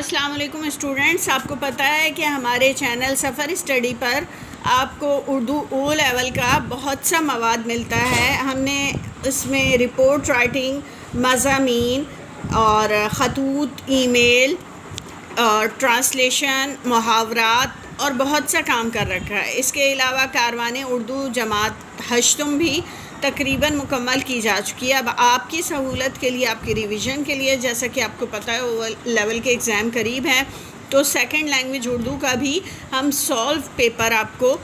السلام علیکم اسٹوڈنٹس، آپ کو پتہ ہے کہ ہمارے چینل سفر اسٹڈی پر آپ کو اردو او لیول کا بہت سا مواد ملتا ہے۔ ہم نے اس میں رپورٹ رائٹنگ، مضامین اور خطوط، ای میل اور ٹرانسلیشن، محاورات اور بہت سا کام کر رکھا ہے۔ اس کے علاوہ کاروان اردو جماعت ہشتم بھی تقریباً مکمل کی جا چکی ہے۔ اب آپ کی سہولت کے لیے، آپ کی ریویژن کے لیے، جیسا کہ آپ کو پتہ ہے او لیول کے ایگزام قریب ہیں، تو سیکنڈ لینگویج اردو کا بھی ہم سالو پیپر آپ کو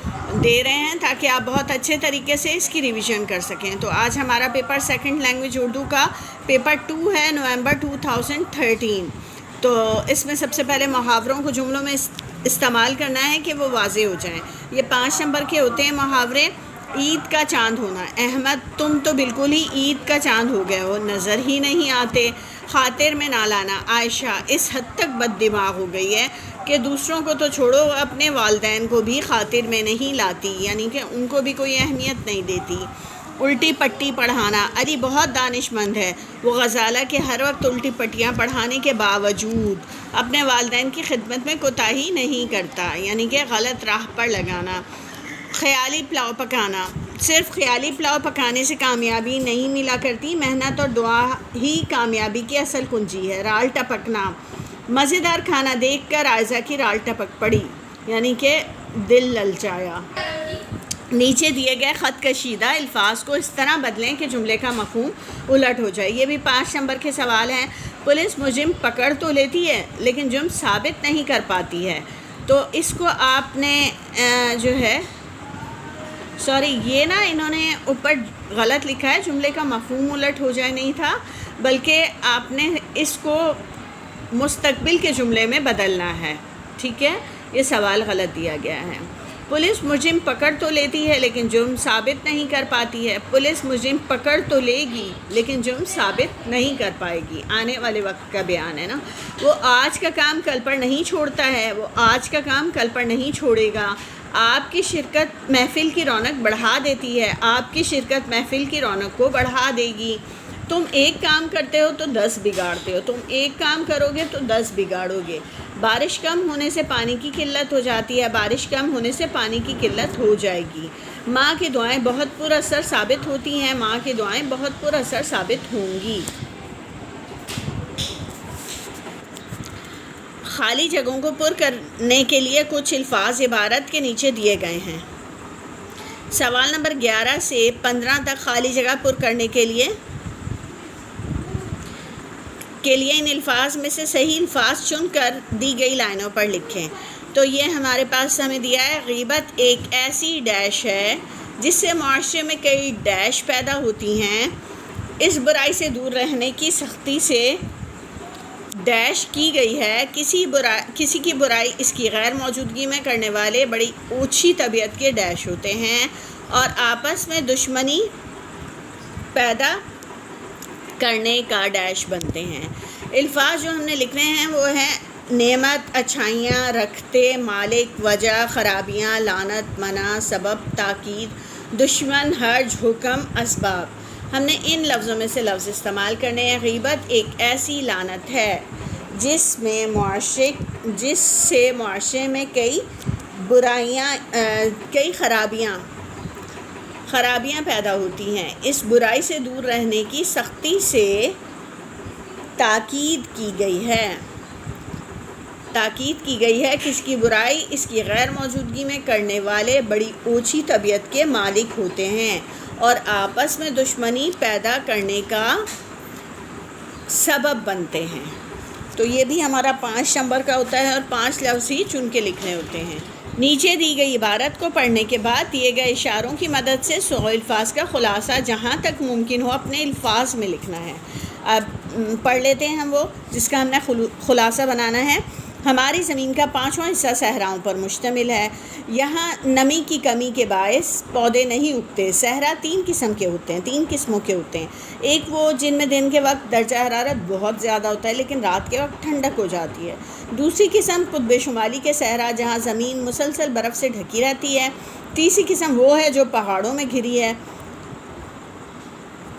دے رہے ہیں تاکہ آپ بہت اچھے طریقے سے اس کی ریویژن کر سکیں۔ تو آج ہمارا پیپر سیکنڈ لینگویج اردو کا پیپر 2 ہے، نومبر 2013۔ تو اس میں سب سے پہلے محاوروں کو جملوں میں استعمال کرنا ہے کہ وہ واضح ہو جائیں۔ یہ 5 نمبر کے ہوتے ہیں محاورے۔ عید کا چاند ہونا، احمد تم تو بالکل ہی عید کا چاند ہو گئے ہو، نظر ہی نہیں آتے۔ خاطر میں نہ لانا، عائشہ اس حد تک بد دماغ ہو گئی ہے کہ دوسروں کو تو چھوڑو، اپنے والدین کو بھی خاطر میں نہیں لاتی، یعنی کہ ان کو بھی کوئی اہمیت نہیں دیتی۔ الٹی پٹی پڑھانا، علی بہت دانش مند ہے، وہ غزالہ کے ہر وقت الٹی پٹیاں پڑھانے کے باوجود اپنے والدین کی خدمت میں کوتاہی نہیں کرتا، یعنی کہ غلط راہ پر لگانا۔ خیالی پلاؤ پکانا، صرف خیالی پلاؤ پکانے سے کامیابی نہیں ملا کرتی، محنت اور دعا ہی کامیابی کی اصل کنجی ہے۔ رال ٹپکنا، مزیدار کھانا دیکھ کر عائزہ کی رال ٹپک پڑی، یعنی کہ دل للچایا۔ نیچے دیے گئے خط کشیدہ الفاظ کو اس طرح بدلیں کہ جملے کا مفہوم الٹ ہو جائے۔ یہ بھی 5 نمبر کے سوال ہیں۔ پولیس مجرم پکڑ تو لیتی ہے لیکن جرم ثابت نہیں کر پاتی ہے۔ تو اس کو آپ نے یہ نا انہوں نے اوپر غلط لکھا ہے، جملے کا مفہوم الٹ ہو جائے نہیں تھا، بلکہ آپ نے اس کو مستقبل کے جملے میں بدلنا ہے، ٹھیک ہے؟ یہ سوال غلط دیا گیا ہے۔ پولیس مجرم پکڑ تو لیتی ہے لیکن جرم ثابت نہیں کر پاتی ہے۔ پولیس مجرم پکڑ تو لے گی لیکن جرم ثابت نہیں کر پائے گی، آنے والے وقت کا بیان ہے نا۔ وہ آج کا کام کل پر نہیں چھوڑتا ہے، وہ آج کا کام کل پر نہیں چھوڑے گا۔ آپ کی شرکت محفل کی رونق بڑھا دیتی ہے، آپ کی شرکت محفل کی رونق کو بڑھا دے گی۔ تم ایک کام کرتے ہو تو 10 بگاڑتے ہو، تم ایک کام کرو گے تو 10 بگاڑو گے۔ بارش کم ہونے سے پانی کی قلت ہو جاتی ہے، بارش کم ہونے سے پانی کی قلت ہو جائے گی۔ ماں کی دعائیں بہت پر اثر ثابت ہوتی ہیں، ماں کی دعائیں بہت پر اثر ثابت ہوں گی۔ خالی جگہوں کو پر کرنے کے لیے کچھ الفاظ عبارت کے نیچے دیے گئے ہیں۔ سوال نمبر 11 سے 15 تک خالی جگہ پر کرنے کے لیے ان الفاظ میں سے صحیح الفاظ چن کر دی گئی لائنوں پر لکھیں۔ تو یہ ہمارے پاس ہمیں دیا ہے، غیبت ایک ایسی ڈیش ہے جس سے معاشرے میں کئی ڈیش پیدا ہوتی ہیں۔ اس برائی سے دور رہنے کی سختی سے ڈیش کی گئی ہے، کسی کی برائی اس کی غیر موجودگی میں کرنے والے بڑی اوچھی طبیعت کے ڈیش ہوتے ہیں اور آپس میں دشمنی پیدا کرنے کا ڈیش بنتے ہیں۔ الفاظ جو ہم نے لکھنے ہیں وہ ہیں نعمت، اچھائیاں، رکھتے، مالک، وجہ، خرابیاں، لعنت، منع، سبب، تاکید، دشمن، حرج، حکم، اسباب۔ ہم نے ان لفظوں میں سے لفظ استعمال کرنے ہیں۔ غیبت ایک ایسی لعنت ہے جس سے معاشرے میں کئی خرابیاں پیدا ہوتی ہیں۔ اس برائی سے دور رہنے کی سختی سے تاکید کی گئی ہے کس کی برائی اس کی غیر موجودگی میں کرنے والے بڑی اوچھی طبیعت کے مالک ہوتے ہیں اور آپس میں دشمنی پیدا کرنے کا سبب بنتے ہیں۔ تو یہ بھی ہمارا 5 نمبر کا ہوتا ہے اور 5 لفظ ہی چن کے لکھنے ہوتے ہیں۔ نیچے دی گئی عبارت کو پڑھنے کے بعد دیے گئے اشاروں کی مدد سے 100 الفاظ کا خلاصہ جہاں تک ممکن ہو اپنے الفاظ میں لکھنا ہے۔ اب پڑھ لیتے ہیں ہم وہ جس کا ہم نے خلاصہ بنانا ہے۔ ہماری زمین کا 5واں حصہ صحراؤں پر مشتمل ہے، یہاں نمی کی کمی کے باعث پودے نہیں اگتے۔ صحرا 3 قسموں کے ہوتے ہیں۔ ایک وہ جن میں دن کے وقت درجہ حرارت بہت زیادہ ہوتا ہے لیکن رات کے وقت ٹھنڈک ہو جاتی ہے۔ دوسری قسم قطب شمالی کے صحرا جہاں زمین مسلسل برف سے ڈھکی رہتی ہے۔ تیسری قسم وہ ہے جو پہاڑوں میں گھری ہے۔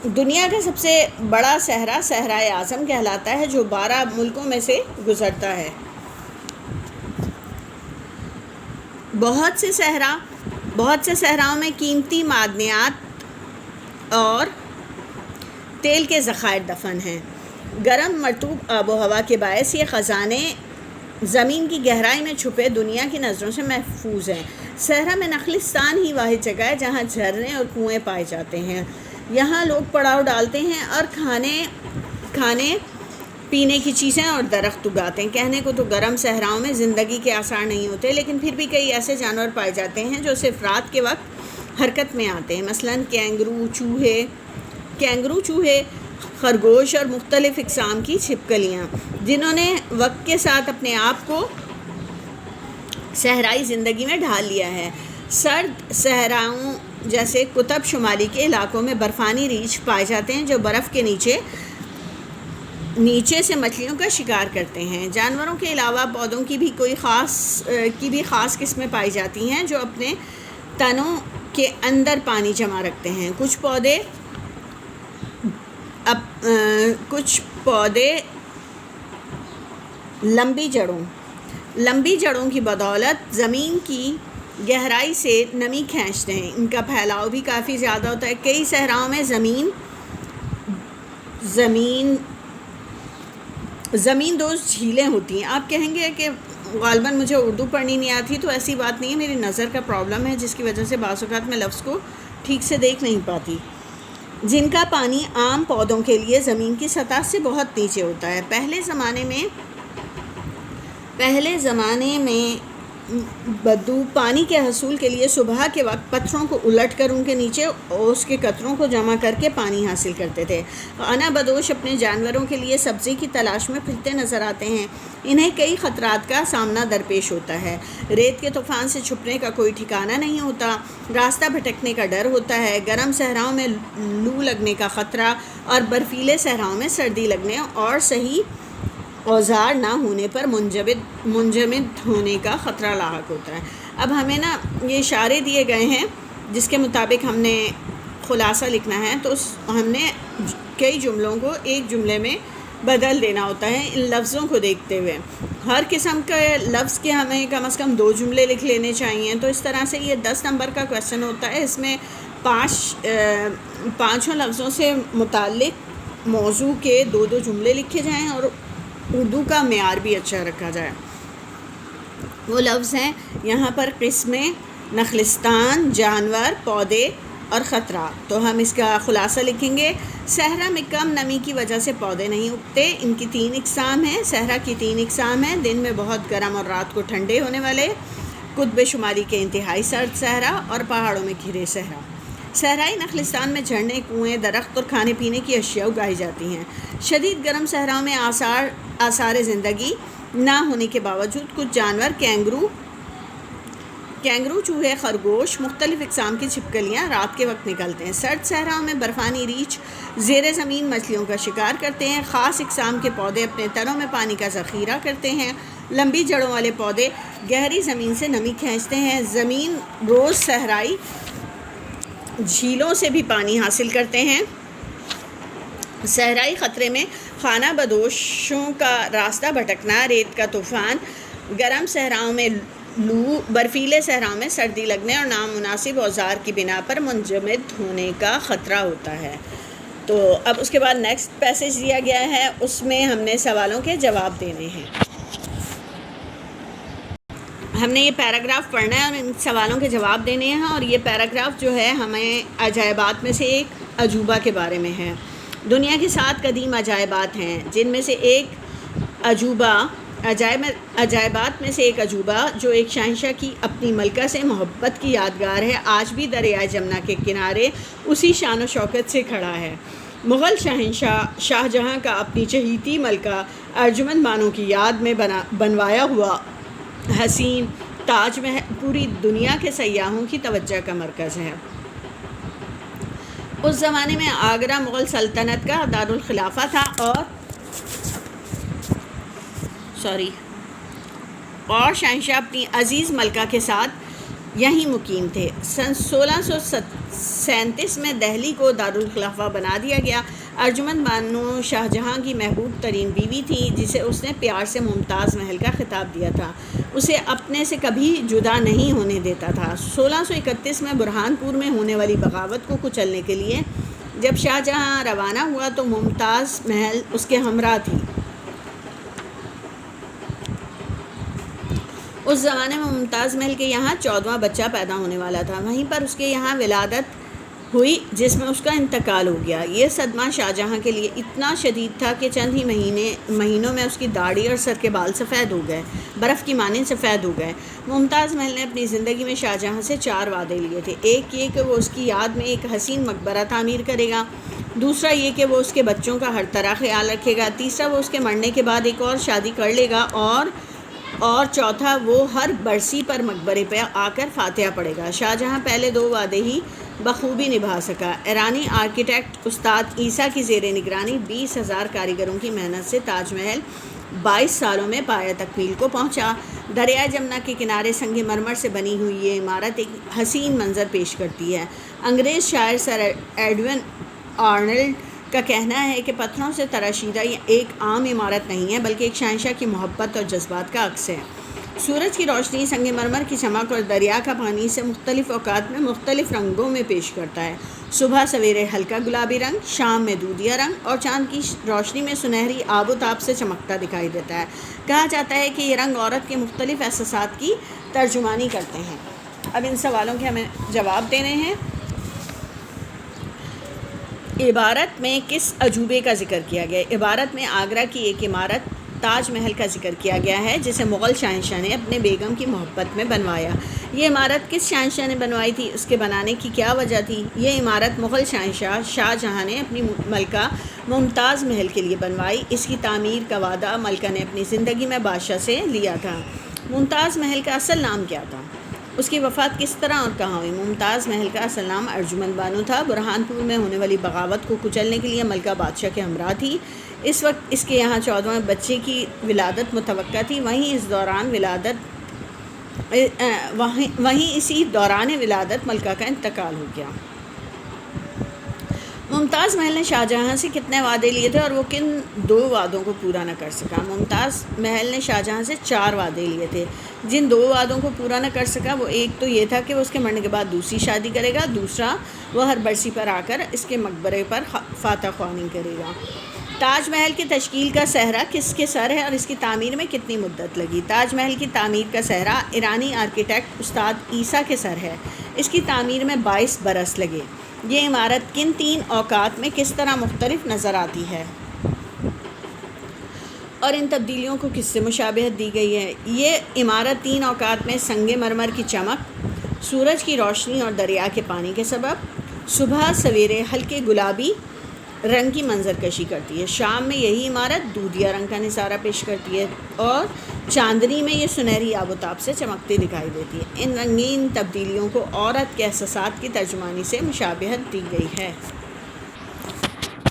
دنیا کا سب سے بڑا صحرا صحرائے اعظم کہلاتا ہے جو 12 ملکوں میں سے گزرتا ہے۔ بہت سے صحراؤں میں قیمتی معدنیات اور تیل کے ذخائر دفن ہیں۔ گرم مرطوب آب و ہوا کے باعث یہ خزانے زمین کی گہرائی میں چھپے دنیا کی نظروں سے محفوظ ہیں۔ صحرا میں نخلستان ہی واحد جگہ ہے جہاں جھرنے اور کنویں پائے جاتے ہیں۔ یہاں لوگ پڑاؤ ڈالتے ہیں اور کھانے پینے کی چیزیں اور درخت اگاتے ہیں۔ کہنے کو تو گرم صحراؤں میں زندگی کے آثار نہیں ہوتے، لیکن پھر بھی کئی ایسے جانور پائے جاتے ہیں جو صرف رات کے وقت حرکت میں آتے ہیں، مثلاً کینگرو چوہے، خرگوش اور مختلف اقسام کی چھپکلیاں، جنہوں نے وقت کے ساتھ اپنے آپ کو صحرائی زندگی میں ڈھال لیا ہے۔ سرد صحراؤں جیسے قطب شمالی کے علاقوں میں برفانی ریچھ پائے جاتے ہیں جو برف کے نیچے سے مچھلیوں کا شکار کرتے ہیں۔ جانوروں کے علاوہ پودوں کی بھی خاص قسمیں پائی جاتی ہیں جو اپنے تنوں کے اندر پانی جمع رکھتے ہیں۔ کچھ پودے لمبی جڑوں کی بدولت زمین کی گہرائی سے نمی کھینچتے ہیں۔ ان کا پھیلاؤ بھی کافی زیادہ ہوتا ہے۔ کئی صحراؤں میں زمین دوز جھیلیں ہوتی ہیں۔ آپ کہیں گے کہ غالباً مجھے اردو پڑھنی نہیں آتی، تو ایسی بات نہیں ہے، میری نظر کا پرابلم ہے جس کی وجہ سے بعض اوقات میں لفظ کو ٹھیک سے دیکھ نہیں پاتی، جن کا پانی عام پودوں کے لیے زمین کی سطح سے بہت نیچے ہوتا ہے۔ پہلے زمانے میں بدو پانی کے حصول کے لیے صبح کے وقت پتھروں کو الٹ کر ان کے نیچے اوس کے قطروں کو جمع کر کے پانی حاصل کرتے تھے۔ خانہ بدوش اپنے جانوروں کے لیے سبزی کی تلاش میں پھرتے نظر آتے ہیں۔ انہیں کئی خطرات کا سامنا درپیش ہوتا ہے۔ ریت کے طوفان سے چھپنے کا کوئی ٹھکانہ نہیں ہوتا، راستہ بھٹکنے کا ڈر ہوتا ہے، گرم صحراؤں میں لو لگنے کا خطرہ اور برفیلے صحراؤں میں سردی لگنے اور صحیح اوزار نہ ہونے پر منجمد ہونے کا خطرہ لاحق ہوتا ہے۔ اب ہمیں یہ اشارے دیے گئے ہیں جس کے مطابق ہم نے خلاصہ لکھنا ہے، تو ہم نے کئی جملوں کو ایک جملے میں بدل دینا ہوتا ہے ان لفظوں کو دیکھتے ہوئے۔ ہر قسم کے لفظ کے ہمیں کم از کم 2 جملے لکھ لینے چاہیے۔ تو اس طرح سے یہ 10 نمبر کا کویشچن ہوتا ہے۔ اس میں 5 لفظوں سے متعلق موضوع کے 2 جملے لکھے جائیں اور اردو کا معیار بھی اچھا رکھا جائے۔ وہ لفظ ہیں یہاں پر قسمیں، نخلستان، جانور، پودے اور خطرات۔ تو ہم اس کا خلاصہ لکھیں گے۔ صحرا میں کم نمی کی وجہ سے پودے نہیں اگتے۔ ان کی 3 اقسام ہیں۔ صحرا کی 3 اقسام ہیں: دن میں بہت گرم اور رات کو ٹھنڈے ہونے والے، قطب شمالی کے انتہائی سرد صحرا، اور پہاڑوں میں گھرے صحرا۔ صحرائی نخلستان میں جھرنے، کنویں، درخت اور کھانے پینے کی اشیاء اگائی جاتی ہیں۔ شدید گرم صحراؤں میں آثار زندگی نہ ہونے کے باوجود کچھ جانور کینگرو، چوہے، خرگوش، مختلف اقسام کی چھپکلیاں رات کے وقت نکلتے ہیں۔ سرد صحراؤں میں برفانی ریچھ زیر زمین مچھلیوں کا شکار کرتے ہیں۔ خاص اقسام کے پودے اپنے تنوں میں پانی کا ذخیرہ کرتے ہیں۔ لمبی جڑوں والے پودے گہری زمین سے نمی کھینچتے ہیں۔ زمین روز صحرائی جھیلوں سے بھی پانی حاصل کرتے ہیں۔ صحرائی خطرے میں خانہ بدوشوں کا راستہ بھٹکنا، ریت کا طوفان، گرم صحراؤں میں لو، برفیلے صحراؤں میں سردی لگنے اور نامناسب اوزار کی بنا پر منجمد ہونے کا خطرہ ہوتا ہے۔ تو اب اس کے بعد نیکسٹ پیسج دیا گیا ہے، اس میں ہم نے سوالوں کے جواب دینے ہیں۔ ہم نے یہ پیراگراف پڑھنا ہے اور ان سوالوں کے جواب دینے ہیں، اور یہ پیراگراف جو ہے ہمیں عجائبات میں سے ایک عجوبہ کے بارے میں ہے۔ دنیا کے 7 قدیم عجائبات ہیں، جن میں سے ایک عجائبات میں سے ایک عجوبہ جو ایک شہنشاہ کی اپنی ملکہ سے محبت کی یادگار ہے، آج بھی دریائے جمنا کے کنارے اسی شان و شوکت سے کھڑا ہے۔ مغل شہنشاہ شاہ جہاں کا اپنی چہیتی ملکہ ارجمند بانو کی یاد میں بنوایا ہوا حسین تاج محل پوری دنیا کے سیاحوں کی توجہ کا مرکز ہے۔ اس زمانے میں آگرہ مغل سلطنت کا دارالخلافہ تھا اور شہنشاہ اپنی عزیز ملکہ کے ساتھ یہیں مقیم تھے۔ سن 1637 میں دہلی کو دارالخلافہ بنا دیا گیا۔ ارجمند بانو شاہجہاں کی محبوب ترین بیوی تھی، جسے اس نے پیار سے ممتاز محل کا خطاب دیا تھا، اسے اپنے سے کبھی جدا نہیں ہونے دیتا تھا۔ 1631 میں برہان پور میں ہونے والی بغاوت کو کچلنے کے لیے جب شاہجہاں روانہ ہوا تو ممتاز محل اس کے ہمراہ تھی۔ اس زمانے میں ممتاز محل کے یہاں 14واں بچہ پیدا ہونے والا تھا، وہیں پر اس کے یہاں ولادت ہوئی جس میں اس کا انتقال ہو گیا۔ یہ صدمہ شاہجہاں کے لیے اتنا شدید تھا کہ چند ہی مہینوں میں اس کی داڑھی اور سر کے بال سفید ہو گئے، برف کی مانند سفید ہو گئے۔ ممتاز محل نے اپنی زندگی میں شاہجہاں سے 4 وعدے لیے تھے۔ ایک یہ کہ وہ اس کی یاد میں ایک حسین مقبرہ تعمیر کرے گا، دوسرا یہ کہ وہ اس کے بچوں کا ہر طرح خیال رکھے گا، تیسرا وہ اس کے مرنے کے بعد ایک اور شادی کر لے گا، اور چوتھا وہ ہر برسی پر مقبرے پہ آ کر فاتحہ پڑھے گا۔ شاہجہاں پہلے 2 وعدے ہی بخوبی نبھا سکا۔ ایرانی آرکیٹیکٹ استاد عیسیٰ کی زیر نگرانی 20,000 کاریگروں کی محنت سے تاج محل 22 سالوں میں پایہ تکمیل کو پہنچا۔ دریائے جمنا کے کنارے سنگ مرمر سے بنی ہوئی یہ عمارت ایک حسین منظر پیش کرتی ہے۔ انگریز شاعر سر ایڈون آرنلڈ کا کہنا ہے کہ پتھروں سے تراشیدہ یہ ایک عام عمارت نہیں ہے، بلکہ ایک شہنشاہ کی محبت اور جذبات کا عکس ہے۔ سورج کی روشنی سنگ مرمر کی چمک اور دریا کا پانی اسے مختلف اوقات میں مختلف رنگوں میں پیش کرتا ہے۔ صبح سویرے ہلکا گلابی رنگ، شام میں دودھیا رنگ اور چاند کی روشنی میں سنہری آب و تاب سے چمکتا دکھائی دیتا ہے۔ کہا جاتا ہے کہ یہ رنگ عورت کے مختلف احساسات کی ترجمانی کرتے ہیں۔ اب ان سوالوں کے ہمیں جواب دینے ہیں۔ عبارت میں کس عجوبے کا ذکر کیا گیا ہے؟ عبارت میں آگرہ کی ایک عمارت تاج محل کا ذکر کیا گیا ہے، جسے مغل شہنشاہ نے اپنے بیگم کی محبت میں بنوایا۔ یہ عمارت کس شہنشاہ نے بنوائی تھی؟ اس کے بنانے کی کیا وجہ تھی؟ یہ عمارت مغل شہنشاہ شاہ جہاں نے اپنی ملکہ ممتاز محل کے لیے بنوائی۔ اس کی تعمیر کا وعدہ ملکہ نے اپنی زندگی میں بادشاہ سے لیا تھا۔ ممتاز محل کا اصل نام کیا تھا؟ اس کی وفات کس طرح اور کہاں ہوئی؟ ممتاز محل کا اصل نام ارجمند بانو تھا۔ برہان پور میں ہونے والی بغاوت کو کچلنے کے لیے ملکہ بادشاہ کے ہمراہ تھی۔ اس وقت اس کے یہاں 14واں بچے کی ولادت متوقع تھی، وہیں اسی دوران ولادت ملکہ کا انتقال ہو گیا۔ ممتاز محل نے شاہجہاں سے کتنے وعدے لیے تھے اور وہ کن 2 وعدوں کو پورا نہ کر سکا؟ ممتاز محل نے شاہجہاں سے 4 وعدے لیے تھے۔ جن 2 وعدوں کو پورا نہ کر سکا وہ ایک تو یہ تھا کہ وہ اس کے مرنے کے بعد دوسری شادی کرے گا، دوسرا وہ ہر برسی پر آ کر اس کے مقبرے پر فاتح خوانی کرے گا۔ تاج محل کی تشکیل کا سہرا کس کے سر ہے اور اس کی تعمیر میں کتنی مدت لگی؟ تاج محل کی تعمیر کا سہرا ایرانی آرکیٹیکٹ استاد عیسیٰ کے سر ہے۔ اس کی تعمیر میں 22 برس لگے۔ یہ عمارت کن 3 اوقات میں کس طرح مختلف نظر آتی ہے اور ان تبدیلیوں کو کس سے مشابہت دی گئی ہے؟ یہ عمارت 3 اوقات میں سنگ مرمر کی چمک، سورج کی روشنی اور دریا کے پانی کے سبب صبح سویرے ہلکے گلابی رنگ کی منظر کشی کرتی ہے، شام میں یہی عمارت دودھیا رنگ کا نظارہ پیش کرتی ہے اور چاندنی میں یہ سنہری آب و تاب سے چمکتی دکھائی دیتی ہے۔ ان رنگین تبدیلیوں کو عورت کے احساسات کی ترجمانی سے مشابہت دی گئی ہے۔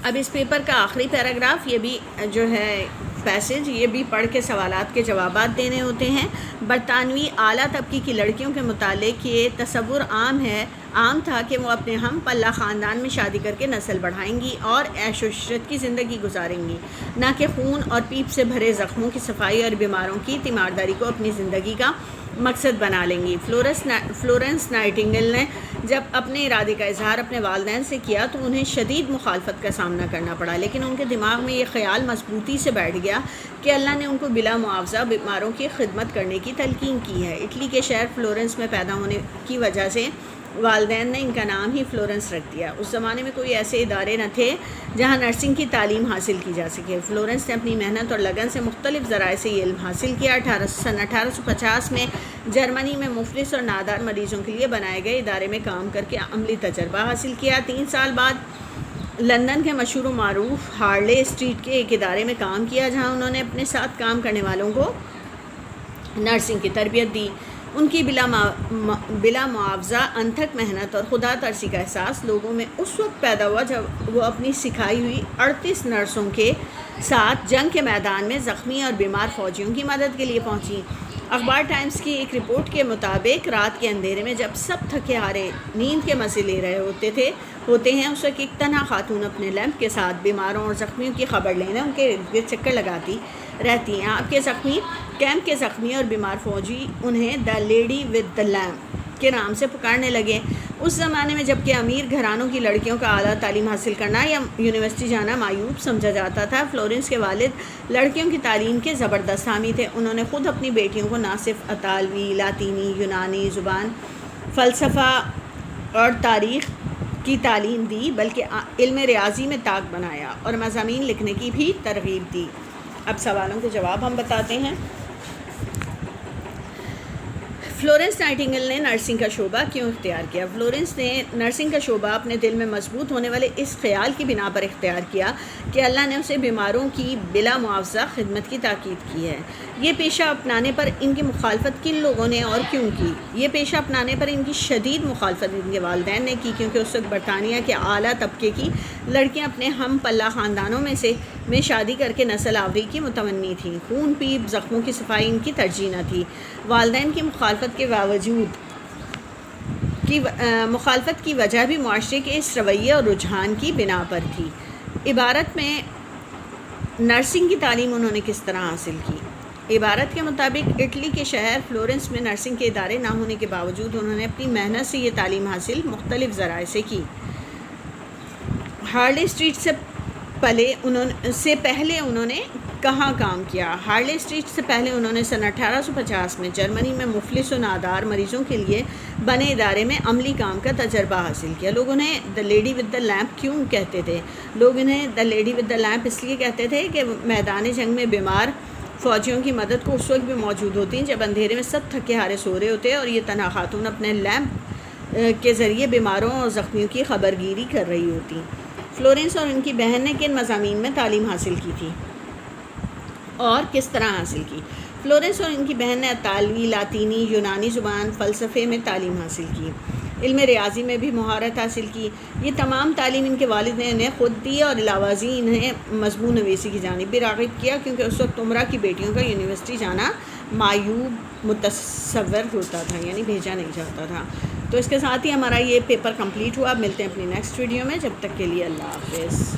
اب اس پیپر کا آخری پیراگراف، یہ بھی جو ہے پیسج، یہ بھی پڑھ کے سوالات کے جوابات دینے ہوتے ہیں۔ برطانوی اعلیٰ طبقے کی لڑکیوں کے متعلق یہ تصور عام تھا کہ وہ اپنے ہم پلہ خاندان میں شادی کر کے نسل بڑھائیں گی اور عیش و عشرت کی زندگی گزاریں گی، نہ کہ خون اور پیپ سے بھرے زخموں کی صفائی اور بیماروں کی تیمارداری کو اپنی زندگی کا مقصد بنا لیں گی۔ فلورنس نائٹنگیل نے جب اپنے ارادے کا اظہار اپنے والدین سے کیا تو انہیں شدید مخالفت کا سامنا کرنا پڑا، لیکن ان کے دماغ میں یہ خیال مضبوطی سے بیٹھ گیا کہ اللہ نے ان کو بلا معاوضہ بیماروں کی خدمت کرنے کی تلقین کی ہے۔ اٹلی کے شہر فلورنس میں پیدا ہونے کی وجہ سے والدین نے ان کا نام ہی فلورنس رکھ دیا۔ اس زمانے میں کوئی ایسے ادارے نہ تھے جہاں نرسنگ کی تعلیم حاصل کی جا سکے۔ فلورنس نے اپنی محنت اور لگن سے مختلف ذرائع سے یہ علم حاصل کیا۔ سن 1850 میں جرمنی میں مفلس اور نادار مریضوں کے لیے بنائے گئے ادارے میں کام کر کے عملی تجربہ حاصل کیا۔ 3 سال بعد لندن کے مشہور و معروف ہارلے اسٹریٹ کے ایک ادارے میں کام کیا، جہاں انہوں نے اپنے ساتھ کام کرنے والوں کو نرسنگ کی تربیت دی۔ ان کی بلا معاوضہ انتھک محنت اور خدا ترسی کا احساس لوگوں میں اس وقت پیدا ہوا جب وہ اپنی سکھائی ہوئی 38 نرسوں کے ساتھ جنگ کے میدان میں زخمی اور بیمار فوجیوں کی مدد کے لیے پہنچیں۔ اخبار ٹائمز کی ایک رپورٹ کے مطابق رات کے اندھیرے میں جب سب تھکے ہارے نیند کے مزے لے رہے ہوتے ہیں اس وقت ایک تنہا خاتون اپنے لیمپ کے ساتھ بیماروں اور زخمیوں کی خبر لینے ان کے ارد گرد چکر لگاتی رہتی ہیں۔ آپ کے کیمپ کے زخمی اور بیمار فوجی انہیں the lady with the lamp کے نام سے پکارنے لگے۔ اس زمانے میں جب کہ امیر گھرانوں کی لڑکیوں کا اعلیٰ تعلیم حاصل کرنا یا یونیورسٹی جانا معیوب سمجھا جاتا تھا، فلورنس کے والد لڑکیوں کی تعلیم کے زبردست حامی تھے۔ انہوں نے خود اپنی بیٹیوں کو نہ صرف اطالوی، لاطینی، یونانی زبان، فلسفہ اور تاریخ کی تعلیم دی بلکہ علم ریاضی میں طاق بنایا اور مضامین لکھنے کی بھی ترغیب دی۔ اب سوالوں کے جواب ہم بتاتے ہیں۔ فلورنس نائٹنگیل نے نرسنگ کا شعبہ کیوں اختیار کیا؟ فلورنس نے نرسنگ کا شعبہ اپنے دل میں مضبوط ہونے والے اس خیال کی بنا پر اختیار کیا کہ اللہ نے اسے بیماروں کی بلا معاوضہ خدمت کی تاکید کی ہے۔ یہ پیشہ اپنانے پر ان کی مخالفت کن لوگوں نے اور کیوں کی؟ یہ پیشہ اپنانے پر ان کی شدید مخالفت ان کے والدین نے کی، کیونکہ اس وقت برطانیہ کے اعلیٰ طبقے کی لڑکیاں اپنے ہم پلہ خاندانوں میں شادی کر کے نسل آوری کی متمنی تھیں۔ خون پیپ زخموں کی صفائی ان کی ترجیح نہ تھی۔ والدین کی مخالفت کے باوجود مخالفت کی وجہ بھی معاشرے کے اس رویے اور رجحان کی بنا پر تھی۔ عبارت میں نرسنگ کی تعلیم انہوں نے کس طرح حاصل کی؟ عبارت کے مطابق اٹلی کے شہر فلورنس میں نرسنگ کے ادارے نہ ہونے کے باوجود انہوں نے اپنی محنت سے یہ تعلیم حاصل مختلف ذرائع سے کی۔ ہارلے اسٹریٹ سے پہلے انہوں نے کہاں کام کیا؟ ہارلے اسٹریٹ سے پہلے انہوں نے سن 1850 میں جرمنی میں مفلس و نادار مریضوں کے لیے بنے ادارے میں عملی کام کا تجربہ حاصل کیا۔ لوگ انہیں the lady with the lamp کیوں کہتے تھے؟ لوگ انہیں the lady with the lamp اس لیے کہتے تھے کہ میدان جنگ میں بیمار فوجیوں کی مدد کو اس وقت بھی موجود ہوتی ہیں جب اندھیرے میں سب تھکے ہارے سو رہے ہوتے اور یہ تنہا خاتون اپنے لیمپ کے ذریعے بیماروں اور زخمیوں کی خبرگیری کر رہی ہوتی۔ فلورنس اور ان کی بہن نے کن مضامین میں تعلیم حاصل کی تھی اور کس طرح حاصل کی؟ فلورنس اور ان کی بہن نے اطالوی، لاطینی، یونانی زبان، فلسفے میں تعلیم حاصل کی۔ علم ریاضی میں بھی مہارت حاصل کی۔ یہ تمام تعلیم ان کے والد نے انہیں خود دی اور علاوہ ازیں انہیں مضمون نویسی کی جانب بھی راغب کیا، کیونکہ اس وقت عمرہ کی بیٹیوں کا یونیورسٹی جانا معیوب متصور ہوتا تھا، یعنی بھیجا نہیں جاتا تھا۔ تو اس کے ساتھ ہی ہمارا یہ پیپر کمپلیٹ ہوا۔ اب ملتے ہیں اپنی نیکسٹ ویڈیو میں، جب تک کے لیے اللہ حافظ۔